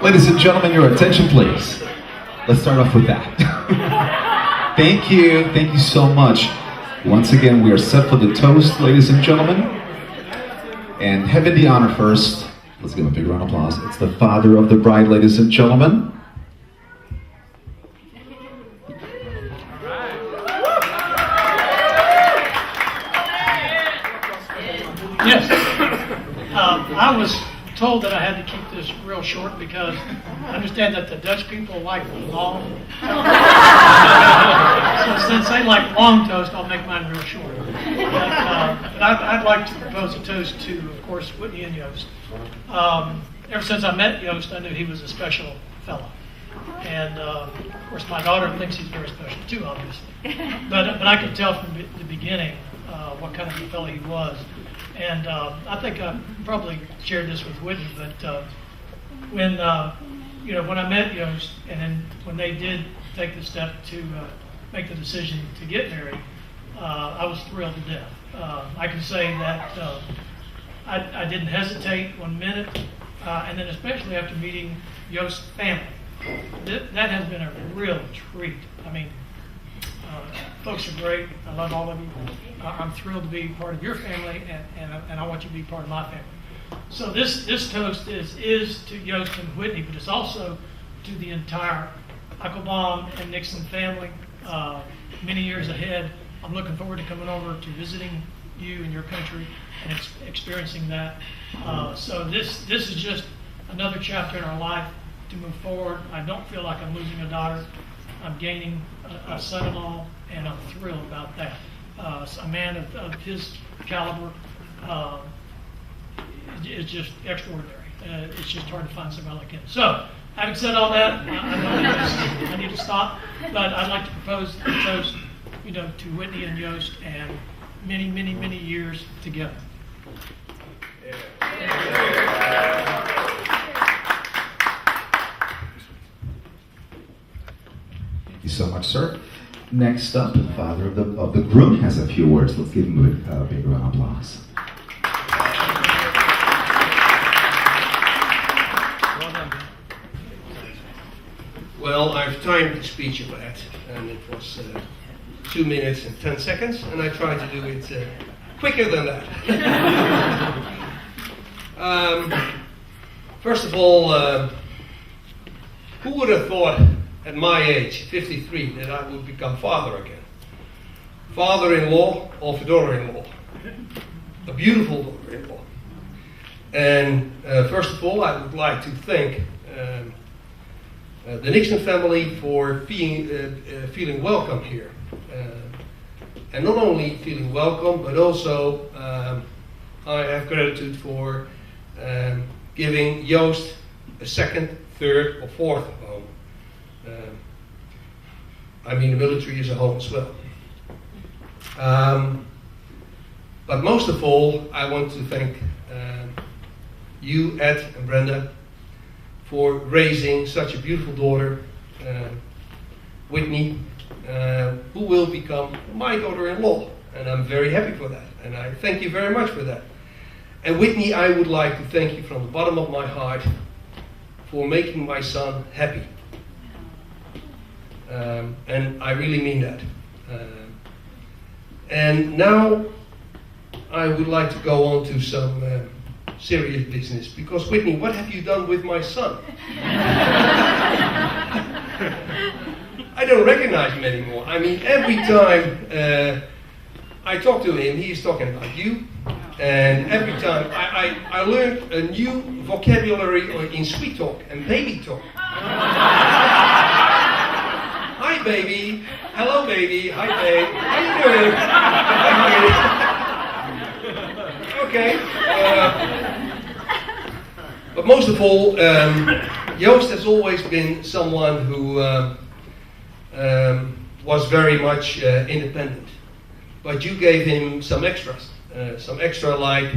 Ladies and gentlemen, your attention please. Let's start off with that. Thank you so much. Once again, we are set for the toast, ladies and gentlemen. And having the honor first, let's give him a big round of applause. It's the father of the bride, ladies and gentlemen. Yes, I was told that I had to keep this real short because I understand that the Dutch people like long. So since they like long toast, I'll make mine real short. But I'd like to propose a toast to, of course, Whitney and Joost. Ever since I met Joost, I knew he was a special fellow. And of course, my daughter thinks he's very special too, obviously. But I could tell from the beginning what kind of a fellow he was. And I think I probably shared this with Whitney, but when I met Joost, and then when they did take the step to make the decision to get married, I was thrilled to death. I can say that I didn't hesitate 1 minute, and then especially after meeting Joost's family, that has been a real treat. I mean, folks are great. I love all of you. I'm thrilled to be part of your family, and I want you to be part of my family. So this toast is to Joost and Whitney, but it's also to the entire Eichelbaum and Nixon family. Many years ahead, I'm looking forward to coming over to visiting you in your country and experiencing that. So this is just another chapter in our life to move forward. I don't feel like I'm losing a daughter. I'm gaining a son-in-law, and I'm thrilled about that. A man of his caliber is just extraordinary. It's just hard to find somebody like him. So, having said all that, I need to stop. But I'd like to propose a toast, to Whitney and Joost, and many, many, many years together. Thank you so much, sir. Next up, the father of the groom has a few words. Let's give him a big round of applause. Well, I've timed the speech a bit, and it was 2 minutes and 10 seconds, and I tried to do it quicker than that. First of all, who would have thought at my age, 53, that I would become father again? Father-in-law of a daughter-in-law. A beautiful daughter-in-law. And first of all, I would like to thank the Nixon family for feeling welcome here. And not only feeling welcome, but also I have gratitude for giving Joost a second, third, or fourth home. I mean, the military is a home as well. But most of all, I want to thank you, Ed and Brenda, for raising such a beautiful daughter, Whitney, who will become my daughter-in-law. And I'm very happy for that. And I thank you very much for that. And Whitney, I would like to thank you from the bottom of my heart for making my son happy. And I really mean that. And now I would like to go on to some serious business, because Whitney, what have you done with my son? I don't recognize him anymore. I mean, every time I talk to him, he's talking about you. And every time I learned a new vocabulary in sweet talk and baby talk. Hi baby, hello baby, hi babe, how you doing? Okay. But most of all, Joost has always been someone who was very much independent. But you gave him some extras, like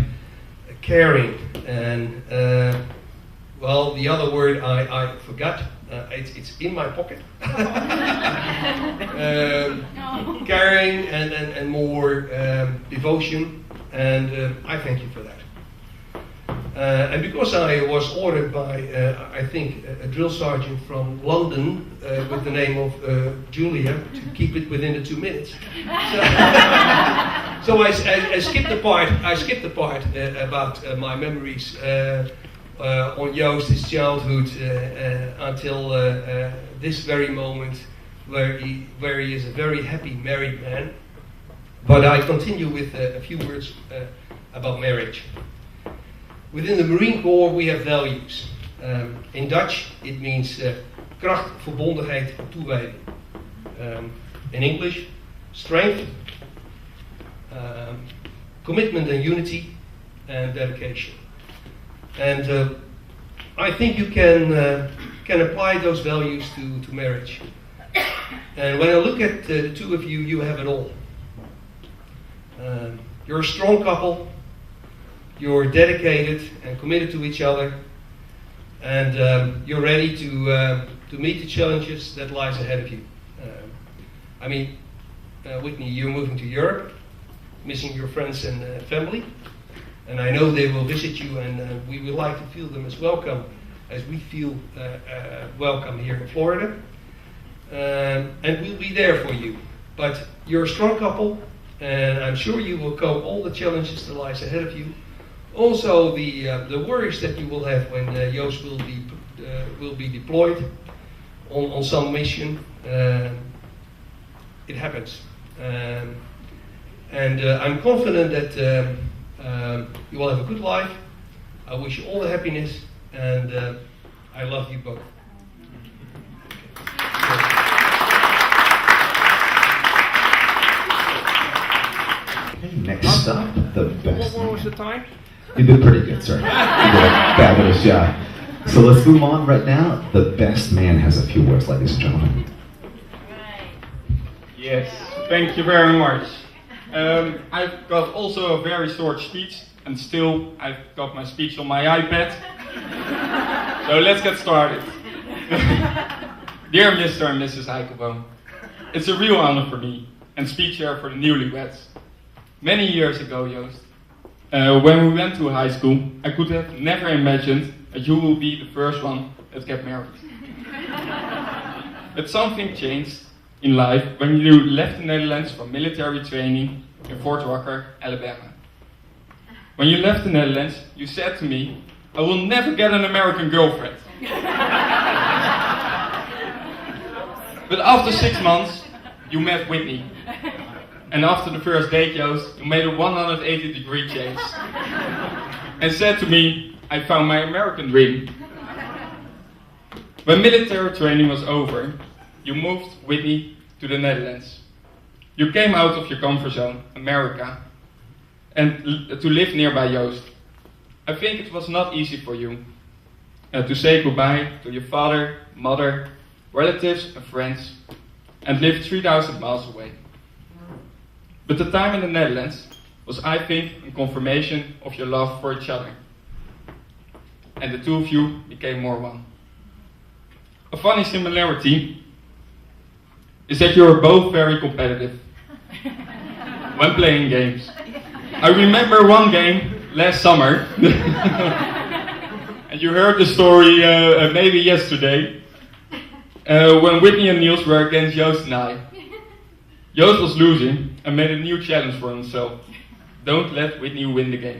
caring and, well, the other word I forgot. It's in my pocket. Caring and more devotion, and I thank you for that. And because I was ordered by, I think, a drill sergeant from London with the name of Julia to keep it within the 2 minutes. So I skipped the part. I skipped the part about my memories on Joost's childhood until this very moment, where he is a very happy married man. But I continue with a few words about marriage. Within the Marine Corps we have values. In Dutch it means kracht, verbondenheid, toewijding. In English, strength, commitment and unity, and dedication. And I think you can apply those values to marriage. And when I look at the two of you, you have it all. You're a strong couple. You're dedicated and committed to each other, and you're ready to meet the challenges that lies ahead of you. Whitney, you're moving to Europe, missing your friends and family, and I know they will visit you, and we would like to feel them as welcome as we feel welcome here in Florida, and we'll be there for you. But you're a strong couple, and I'm sure you will cope all the challenges that lies ahead of you. Also, the worries that you will have when Joost will be deployed on some mission. It happens, and I'm confident that you will have a good life. I wish you all the happiness, and I love you both. Okay, next up, the best. What was the time? You did pretty good, sir. You did a fabulous job. So let's move on right now. The best man has a few words, ladies and gentlemen. Yes, thank you very much. I've got also a very short speech, and still I've got my speech on my iPad. So let's get started. Dear Mr. and Mrs. Eikelboom, it's a real honor for me, and speech here for the newlyweds. Many years ago, Joost, when we went to high school, I could have never imagined that you will be the first one that get married. But something changed in life when you left the Netherlands for military training in Fort Rucker, Alabama. When you left the Netherlands, you said to me, I will never get an American girlfriend. But after 6 months, you met Whitney. And after the first date, Joost, you made a 180-degree change. And said to me, I found my American dream. When military training was over, you moved Whitney to the Netherlands. You came out of your comfort zone, America, and to live nearby Joost. I think it was not easy for you to say goodbye to your father, mother, relatives and friends, and live 3,000 miles away. But the time in the Netherlands was, I think, a confirmation of your love for each other. And the two of you became more one. A funny similarity is that you are both very competitive when playing games. I remember one game last summer, and you heard the story maybe yesterday, when Whitney and Niels were against Joost and I. Joost was losing and made a new challenge for himself. Don't let Whitney win the game.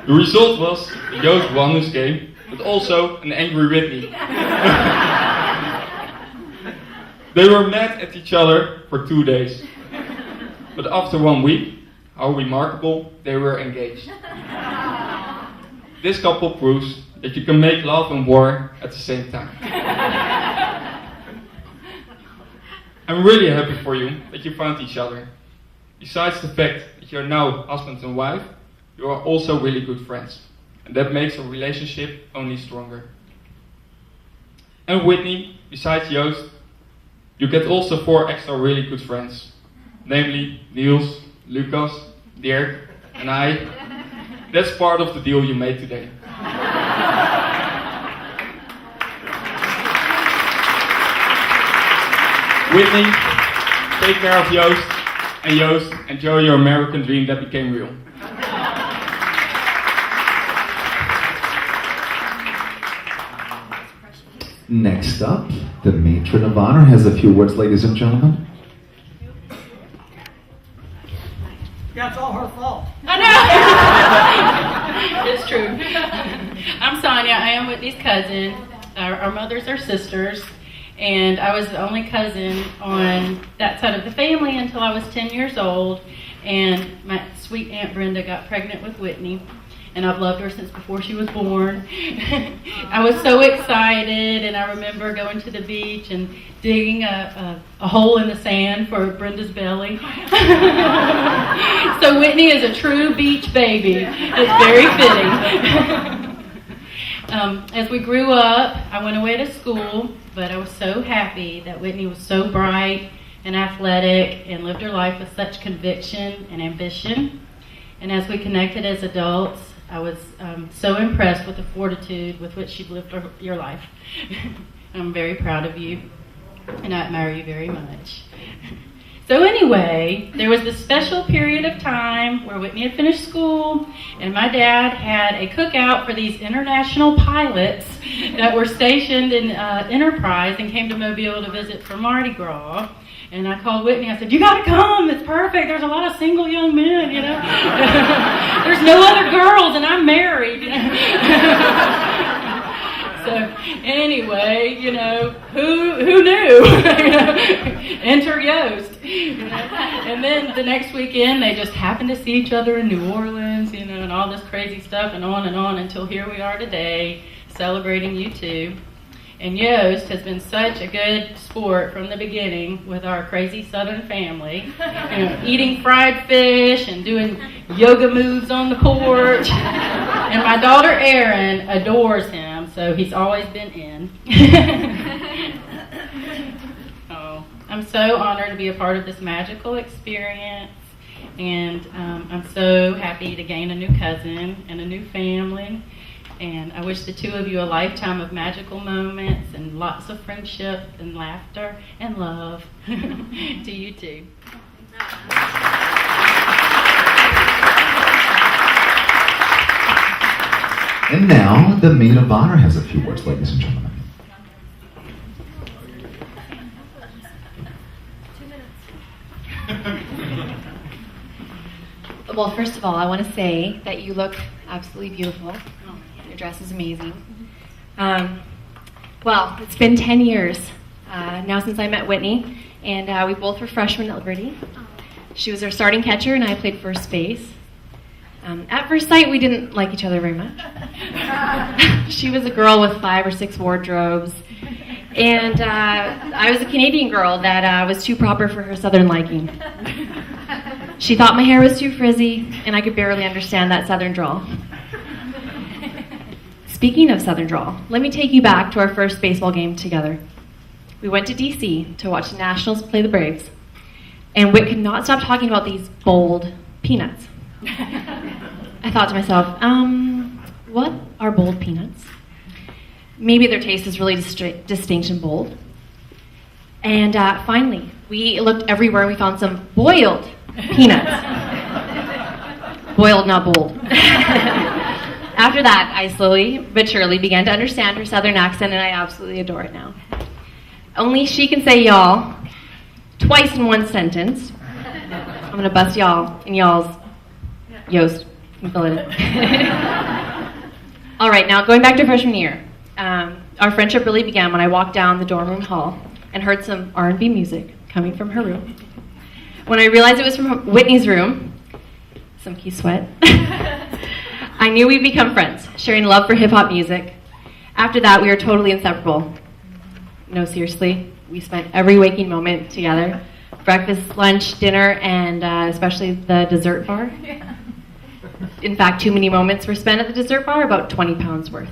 The result was Joost won his game, but also an angry Whitney. They were mad at each other for 2 days. But after 1 week, how remarkable, they were engaged. This couple proves that you can make love and war at the same time. I'm really happy for you that you found each other. Besides the fact that you're now husband and wife, you are also really good friends. And that makes a relationship only stronger. And Whitney, besides Joost, you get also 4 extra really good friends. Namely, Niels, Lucas, Dirk, and I. That's part of the deal you made today. Whitney, take care of Joost, and Joost, enjoy your American dream that became real. Next up, the matron of honor has a few words, ladies and gentlemen. Yeah, it's all her fault. I know. It's true. I'm Sonia. I am Whitney's cousin. Our mothers are sisters, and I was the only cousin on that side of the family until I was 10 years old, and my sweet Aunt Brenda got pregnant with Whitney, and I've loved her since before she was born. I was so excited, and I remember going to the beach and digging a hole in the sand for Brenda's belly. So Whitney is a true beach baby. It's very fitting. As we grew up, I went away to school, but I was so happy that Whitney was so bright and athletic and lived her life with such conviction and ambition. And as we connected as adults, I was so impressed with the fortitude with which you've lived your life. I'm very proud of you, and I admire you very much. So anyway, there was this special period of time where Whitney had finished school, and my dad had a cookout for these international pilots that were stationed in Enterprise and came to Mobile to visit for Mardi Gras. And I called Whitney. I said, "You got to come. It's perfect. There's a lot of single young men, you know. There's no other girls, and I'm married." You know? So anyway, you know, who knew? You know, enter Joost. You know? And then the next weekend, they just happened to see each other in New Orleans, you know, and all this crazy stuff, and on until here we are today, celebrating you two. And Joost has been such a good sport from the beginning with our crazy Southern family, you know, eating fried fish and doing yoga moves on the porch. And my daughter Erin adores him, so he's always been in. Oh, I'm so honored to be a part of this magical experience, and I'm so happy to gain a new cousin and a new family. And I wish the two of you a lifetime of magical moments and lots of friendship and laughter and love. To you too. And now, the maid of honor has a few words, ladies and gentlemen. 2 minutes. Well, first of all, I want to say that you look absolutely beautiful. Your dress is amazing. Well, it's been 10 years now since I met Whitney, and we both were freshmen at Liberty. She was our starting catcher, and I played first base. At first sight, we didn't like each other very much. She was a girl with 5 or 6 wardrobes, and I was a Canadian girl that was too proper for her Southern liking. She thought my hair was too frizzy, and I could barely understand that Southern drawl. Speaking of Southern drawl, let me take you back to our first baseball game together. We went to D.C. to watch the Nationals play the Braves, and Whit could not stop talking about these bold peanuts. I thought to myself, what are bold peanuts? Maybe their taste is really distinct and bold. And finally, we looked everywhere and we found some boiled peanuts. Boiled, not bold. After that, I slowly but surely began to understand her Southern accent, and I absolutely adore it now. Only she can say y'all twice in one sentence. I'm going to bust y'all and y'all's. Joost, you can fill it in. All right, now going back to freshman year. Our friendship really began when I walked down the dorm room hall and heard some R&B music coming from her room. When I realized it was from Whitney's room, some key sweat, I knew we'd become friends, sharing love for hip-hop music. After that, we were totally inseparable. No, seriously, we spent every waking moment together. Breakfast, lunch, dinner, and especially the dessert bar. In fact, too many moments were spent at the dessert bar, about 20 pounds worth.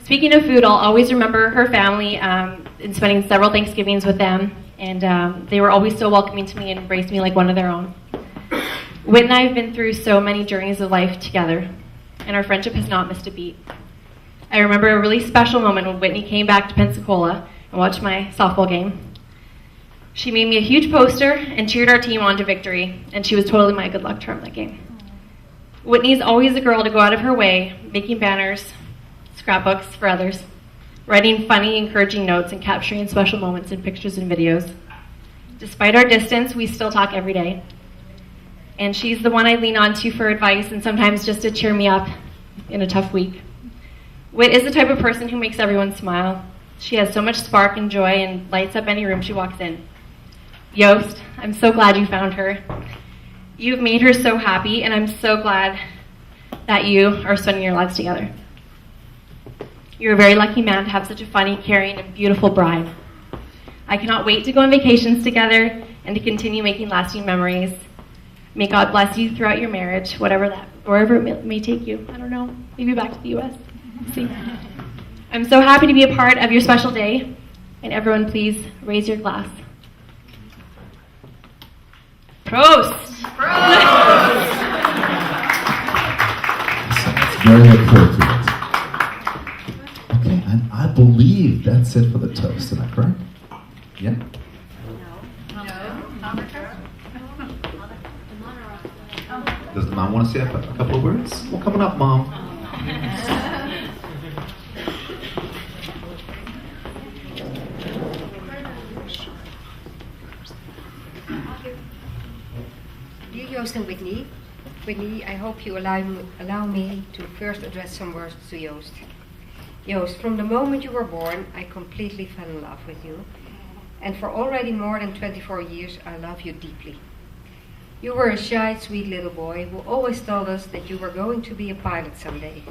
Speaking of food, I'll always remember her family and spending several Thanksgivings with them. And they were always so welcoming to me and embraced me like one of their own. Whit and I have been through so many journeys of life together, and our friendship has not missed a beat. I remember a really special moment when Whitney came back to Pensacola and watched my softball game. She made me a huge poster and cheered our team on to victory, and she was totally my good luck charm that game. Whitney's always the girl to go out of her way, making banners, scrapbooks for others. writing funny, encouraging notes, and capturing special moments in pictures and videos. Despite our distance, we still talk every day. And she's the one I lean on to for advice and sometimes just to cheer me up in a tough week. Whit is the type of person who makes everyone smile. She has so much spark and joy and lights up any room she walks in. Joost, I'm so glad you found her. You've made her so happy, and I'm so glad that you are spending your lives together. You're a very lucky man to have such a funny, caring, and beautiful bride. I cannot wait to go on vacations together and to continue making lasting memories. May God bless you throughout your marriage, wherever it may take you. I don't know, maybe back to the U.S. See. I'm so happy to be a part of your special day, and everyone please raise your glass. Prost! Prost! Very appropriate. Okay, and I believe that's it for the toast. Am I correct? Yeah? Does the mom want to say a couple of words? Well, coming up, Mom. Dear Joost and Whitney, I hope you allow me to first address some words to Joost. Joost, from the moment you were born, I completely fell in love with you. And for already more than 24 years, I love you deeply. You were a shy, sweet little boy who always told us that you were going to be a pilot someday.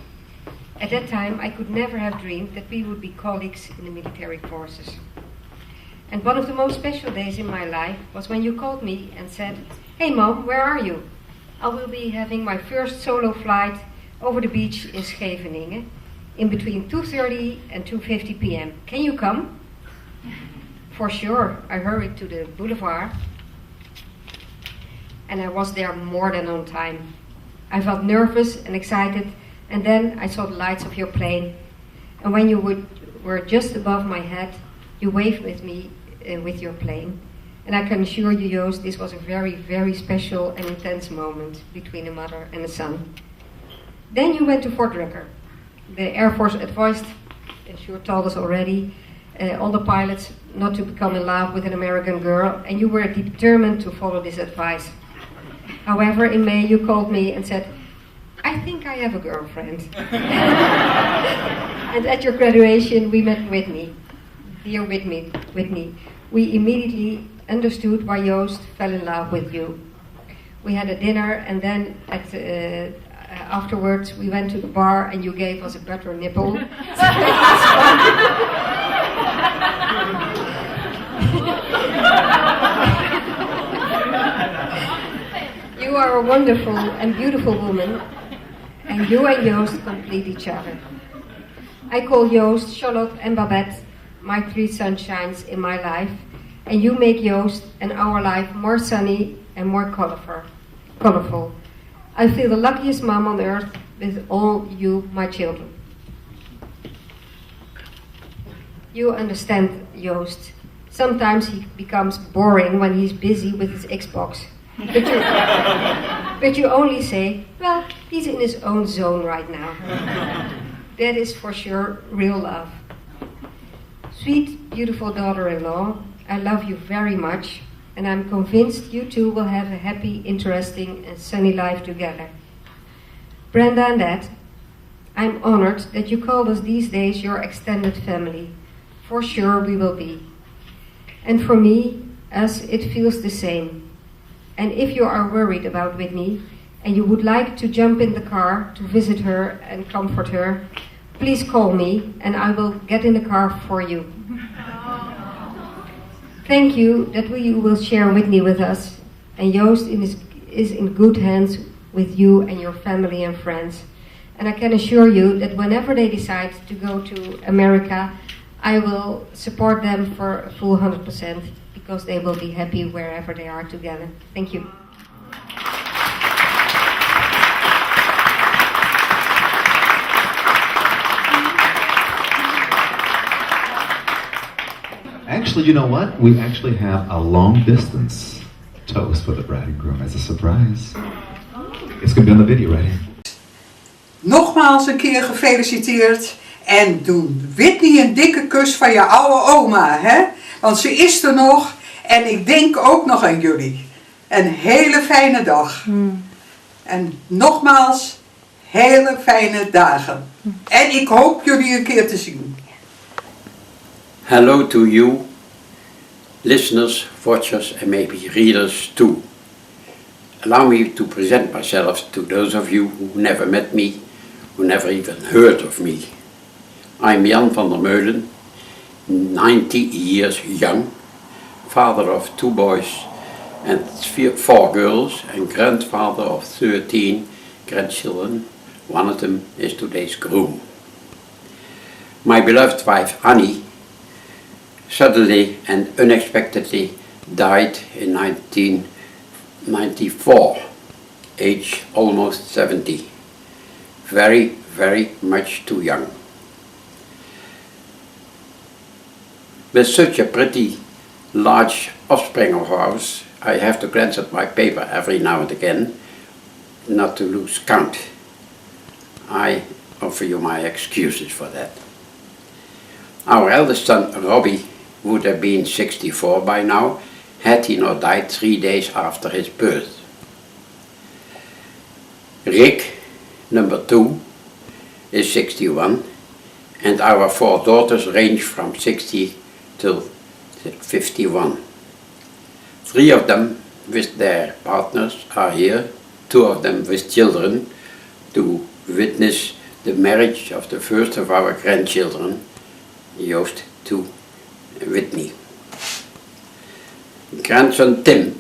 At that time, I could never have dreamed that we would be colleagues in the military forces. And one of the most special days in my life was when you called me and said, "Hey Mom, where are you? I will be having my first solo flight over the beach in Scheveningen in between 2:30 and 2:50 p.m. Can you come?" For sure, I hurried to the boulevard and I was there more than on time. I felt nervous and excited, and then I saw the lights of your plane. And when you were just above my head, you waved with me with your plane. And I can assure you, Joost, this was a very, very special and intense moment between a mother and a son. Then you went to Fort Rucker. The Air Force advised, as you told us already, all the pilots not to become in love with an American girl, and you were determined to follow this advice. However, in May you called me and said, "I think I have a girlfriend." And at your graduation we met Whitney. Dear Whitney, we immediately understood why Joost fell in love with you. We had a dinner, and then afterwards we went to the bar and you gave us a butter nipple. You are a wonderful and beautiful woman, and you and Joost complete each other. I call Joost, Charlotte and Babette my three sunshines in my life, and you make Joost and our life more sunny and more colorful. I feel the luckiest mom on earth with all you, my children. You understand, Joost. Sometimes he becomes boring when he's busy with his Xbox. But you only say, well, he's in his own zone right now. That is for sure real love. Sweet, beautiful daughter-in-law, I love you very much, and I'm convinced you two will have a happy, interesting, and sunny life together. Brenda and Dad, I'm honored that you call us these days your extended family. For sure we will be. And for me, us, it feels the same. And if you are worried about Whitney, and you would like to jump in the car to visit her and comfort her, please call me and I will get in the car for you. Thank you that you will share Whitney with us, and Joost is in good hands with you and your family and friends. And I can assure you that whenever they decide to go to America, I will support them for a full 100% because they will be happy wherever they are together. Thank you. Actually, you know what? We actually have a long distance toast for the bride and groom as a surprise. It's going to be on the video right here. Nogmaals een keer gefeliciteerd En doe Whitney een dikke kus van je oude oma, hè? Want ze is er nog en ik denk ook nog aan jullie. Een hele fijne dag. En nogmaals, hele fijne dagen. En ik hoop jullie een keer te zien. Hello to you, listeners, watchers and maybe readers too. Allow me to present myself to those of you who never met me, who never even heard of me. I'm Jan van der Meulen, 90 years young, father of 2 boys and 4 girls, and grandfather of 13 grandchildren. One of them is today's groom. My beloved wife Annie suddenly and unexpectedly died in 1994, age almost 70. Very, very much too young. With such a pretty large offspring of ours, I have to glance at my paper every now and again, not to lose count. I offer you my excuses for that. Our eldest son, Robbie, would have been 64 by now, had he not died 3 days after his birth. Rick, number 2, is 61, and our 4 daughters range from 60 till 51. 3 of them with their partners are here, 2 of them with children, to witness the marriage of the first of our grandchildren, Joost to Whitney. Grandson Tim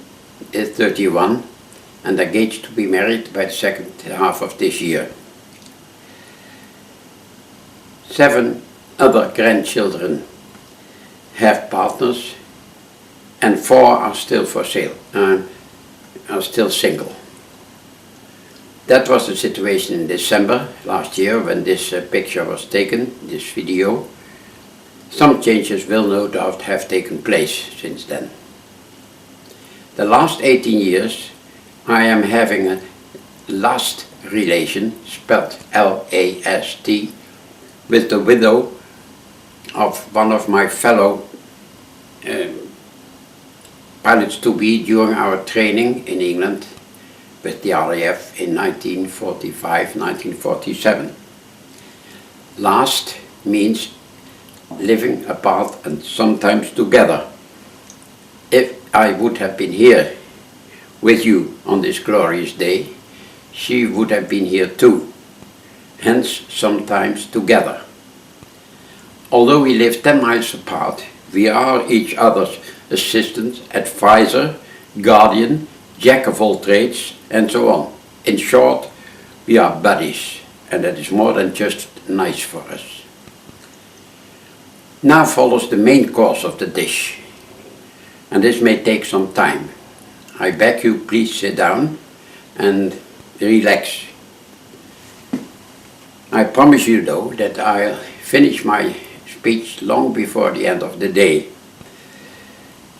is 31 and engaged to be married by the second half of this year. 7 other grandchildren have partners and 4 are still for sale, are still single. That was the situation in December last year when this picture was taken, this video. Some changes will no doubt have taken place since then. The last 18 years I am having a last relation, spelled L-A-S-T, with the widow of one of my fellow pilots to be during our training in England with the RAF in 1945-1947. Last means living apart and sometimes together. If I would have been here with you on this glorious day, she would have been here too, hence sometimes together. Although we live 10 miles apart, we are each other's assistant, advisor, guardian, jack of all trades, and so on. In short, we are buddies, and that is more than just nice for us. Now follows the main course of the dish, and this may take some time. I beg you, please sit down and relax. I promise you though that I'll finish my speech long before the end of the day.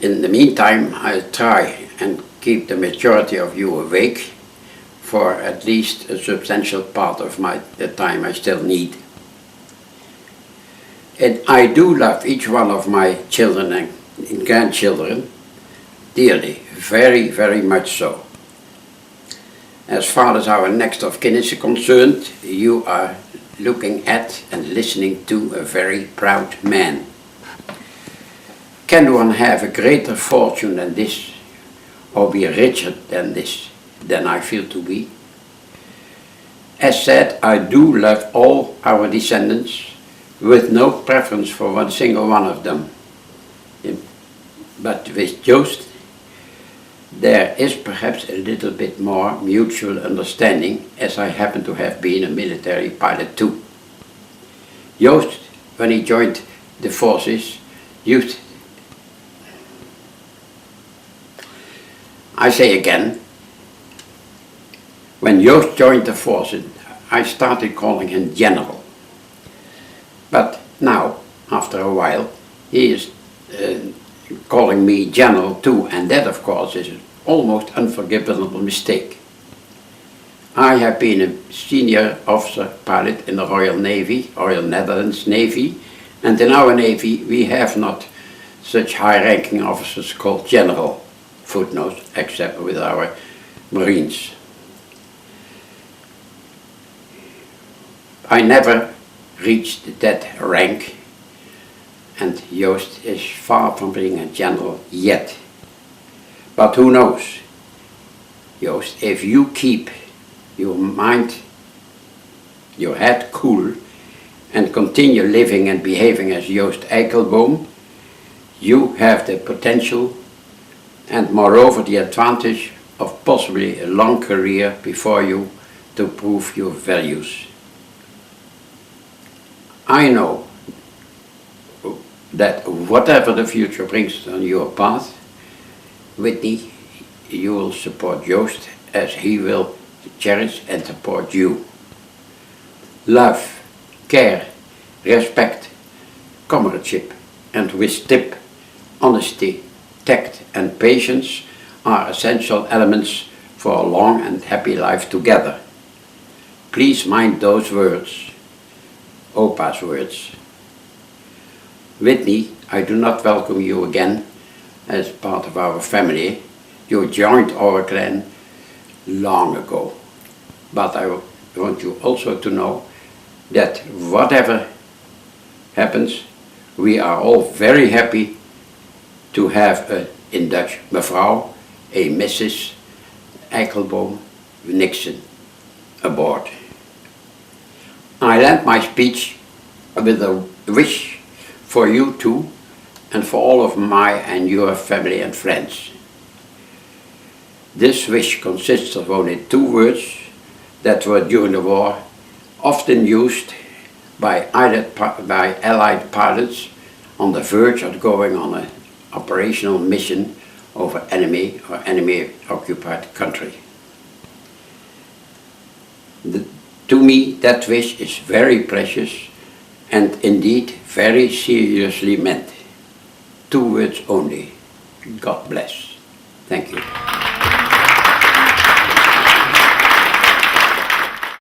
In the meantime, I'll try and keep the majority of you awake for at least a substantial part of the time I still need. And I do love each one of my children and grandchildren dearly, very, very much so. As far as our next of kin is concerned, you are looking at and listening to a very proud man. Can one have a greater fortune than this, or be richer than this, than I feel to be? As said, I do love all our descendants, with no preference for one single one of them. But with Joost, there is perhaps a little bit more mutual understanding, as I happen to have been a military pilot too. Joost, when he joined the forces, used, I say again, when Joost joined the forces, I started calling him General. But now, after a while, he is calling me General too, and that of course is an almost unforgivable mistake. I have been a senior officer pilot in the Royal Navy, Royal Netherlands Navy, and in our Navy we have not such high-ranking officers called general, footnote, except with our Marines. I never reached that rank, and Joost is far from being a general yet. But who knows? Joost, if you keep your mind, your head cool, and continue living and behaving as Joost Eikelboom, you have the potential and moreover the advantage of possibly a long career before you to prove your values. I know that whatever the future brings on your path, Whitney, you will support Joost as he will cherish and support you. Love, care, respect, comradeship, and with tip, honesty, tact and patience are essential elements for a long and happy life together. Please mind those words, Opa's words. Whitney, I do not welcome you again as part of our family. You joined our clan long ago. But I want you also to know that whatever happens, we are all very happy to have in Dutch, mevrouw, a Mrs. Eikelboom Nixon aboard. I end my speech with a wish for you too and for all of my and your family and friends. This wish consists of only 2 words that were during the war often used by Allied pilots on the verge of going on an operational mission over enemy or enemy-occupied country. To me, that wish is very precious and indeed very seriously meant. 2 words only. God bless. Thank you.